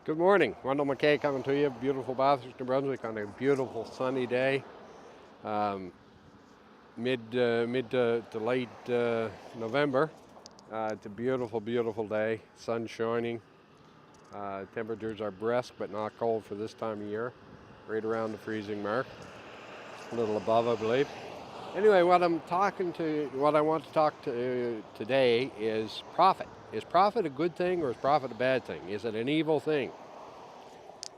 Good morning. Wendell McKay coming to you. Beautiful Bathurst, New Brunswick on a beautiful sunny day. Um, mid to late November. It's a beautiful, beautiful day. Sun shining. Temperatures are brisk but not cold for this time of year. Right around the freezing mark. A little above, I believe. Anyway, what I want to talk to today is profit. Is profit a good thing or is profit a bad thing? Is it an evil thing?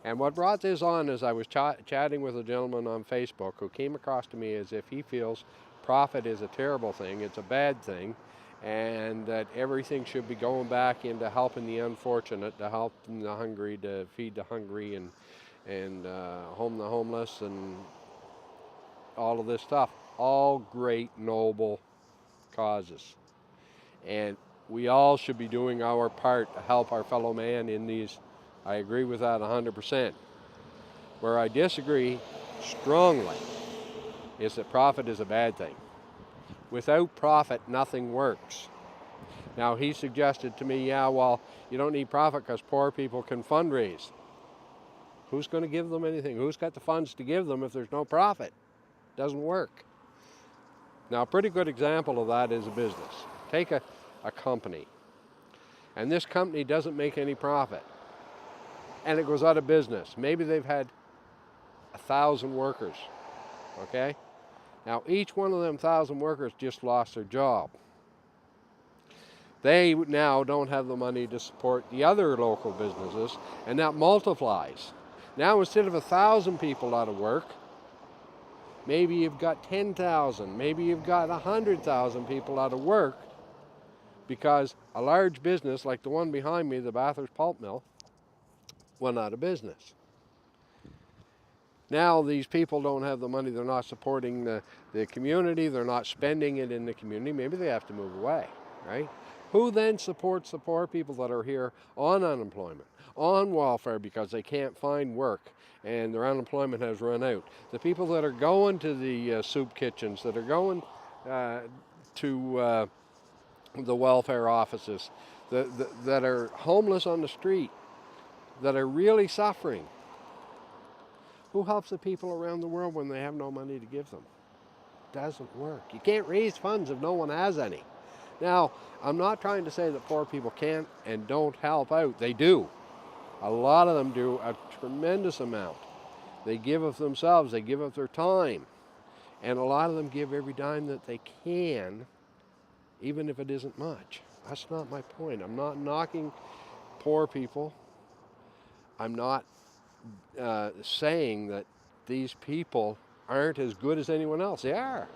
And what brought this on is I was chatting with a gentleman on Facebook who came across to me as if he feels profit is a terrible thing, it's a bad thing, and that everything should be going back into helping the unfortunate, to help the hungry, to feed the hungry, and home the homeless, and all of this stuff. All great, noble causes. And we all should be doing our part to help our fellow man in these. I agree with that 100%. Where I disagree strongly is that profit is a bad thing. Without profit, nothing works. Now, he suggested to me, yeah, well, you don't need profit because poor people can fundraise. Who's going to give them anything? Who's got the funds to give them if there's no profit? Doesn't work. Now, a pretty good example of that is a business. Take a company, and this company doesn't make any profit, and it goes out of business. Maybe they've had 1,000 workers, okay? Now, each one of them 1,000 workers just lost their job. They now don't have the money to support the other local businesses, and that multiplies. Now, instead of 1,000 people out of work, maybe you've got 10,000, maybe you've got 100,000 people out of work because a large business like the one behind me, the Bathurst Pulp Mill, went out of business. Now these people don't have the money, they're not supporting the community, they're not spending it in the community, maybe they have to move away, right? Who then supports the poor people that are here on unemployment, on welfare because they can't find work and their unemployment has run out? The people that are going to the soup kitchens, that are going to the welfare offices, that are homeless on the street, that are really suffering. Who helps the people around the world when they have no money to give them? Doesn't work. You can't raise funds if no one has any. Now, I'm not trying to say that poor people can't and don't help out. They do. A lot of them do a tremendous amount. They give of themselves, they give of their time. And a lot of them give every dime that they can, even if it isn't much. That's not my point. I'm not knocking poor people. I'm not saying that these people aren't as good as anyone else. They are.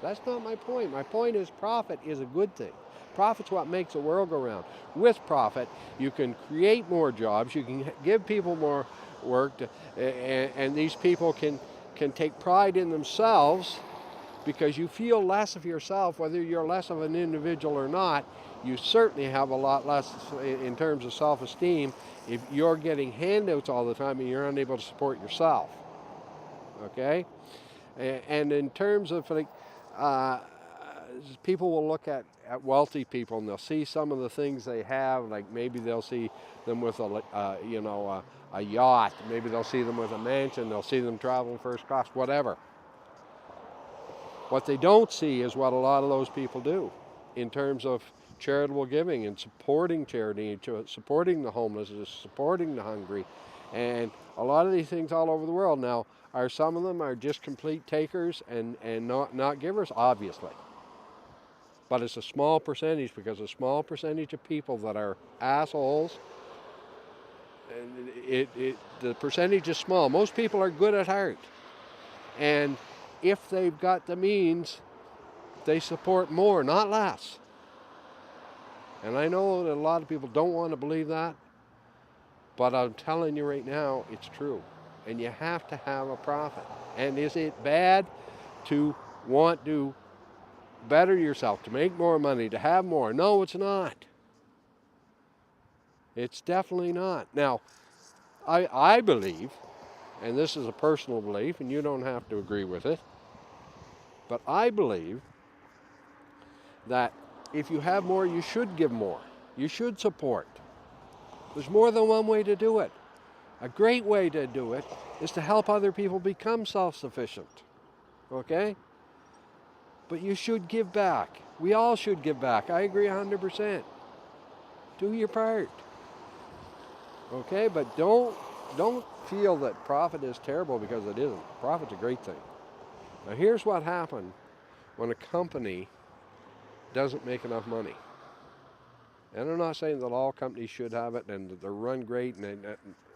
That's not my point. My point is profit is a good thing. Profit's what makes the world go round. With profit, you can create more jobs, you can give people more work, and these people can take pride in themselves because you feel less of yourself, whether you're less of an individual or not. You certainly have a lot less in terms of self-esteem if you're getting handouts all the time and you're unable to support yourself. Okay? And in terms of like, people will look at wealthy people and they'll see some of the things they have, like maybe they'll see them with a yacht, maybe they'll see them with a mansion, they'll see them traveling first class, whatever. What they don't see is what a lot of those people do in terms of charitable giving and supporting charity, supporting the homeless, supporting the hungry, and a lot of these things all over the world. Now, are some of them are just complete takers and not givers? Obviously. But it's a small percentage, because a small percentage of people that are assholes, and the percentage is small. Most people are good at heart. And if they've got the means, they support more, not less. And I know that a lot of people don't want to believe that, but I'm telling you right now, it's true. And you have to have a profit. And is it bad to want to better yourself, to make more money, to have more? No, it's not. It's definitely not. Now, I believe, and this is a personal belief, and you don't have to agree with it, but I believe that if you have more, you should give more. You should support. There's more than one way to do it. A great way to do it is to help other people become self-sufficient, okay? But you should give back. We all should give back. I agree 100%. Do your part, okay? But don't feel that profit is terrible, because it isn't. Profit's a great thing. Now here's what happens when a company doesn't make enough money. And I'm not saying that all companies should have it and that they're run great, and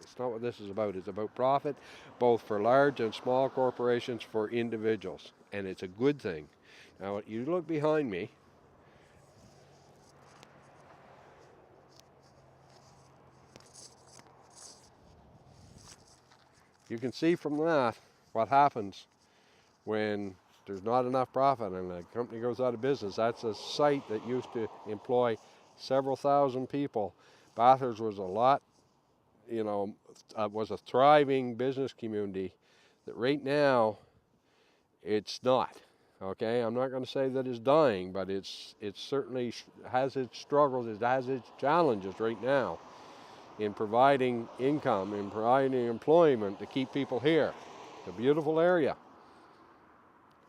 it's not what this is about. It's about profit, both for large and small corporations, for individuals, and it's a good thing. Now, you look behind me. You can see from that what happens when there's not enough profit and a company goes out of business. That's a site that used to employ several thousand people. Bathurst was a lot, was a thriving business community that right now it's not. Okay, I'm not going to say that it's dying, but it certainly has its struggles, it has its challenges right now in providing income, in providing employment to keep people here. It's a beautiful area.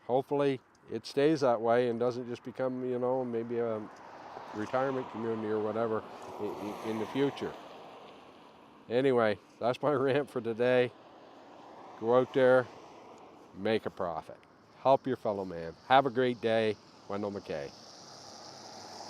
Hopefully it stays that way and doesn't just become, maybe a retirement community or whatever in the future. Anyway, that's my rant for today. Go out there, make a profit. Help your fellow man. Have a great day. Wendell McKay.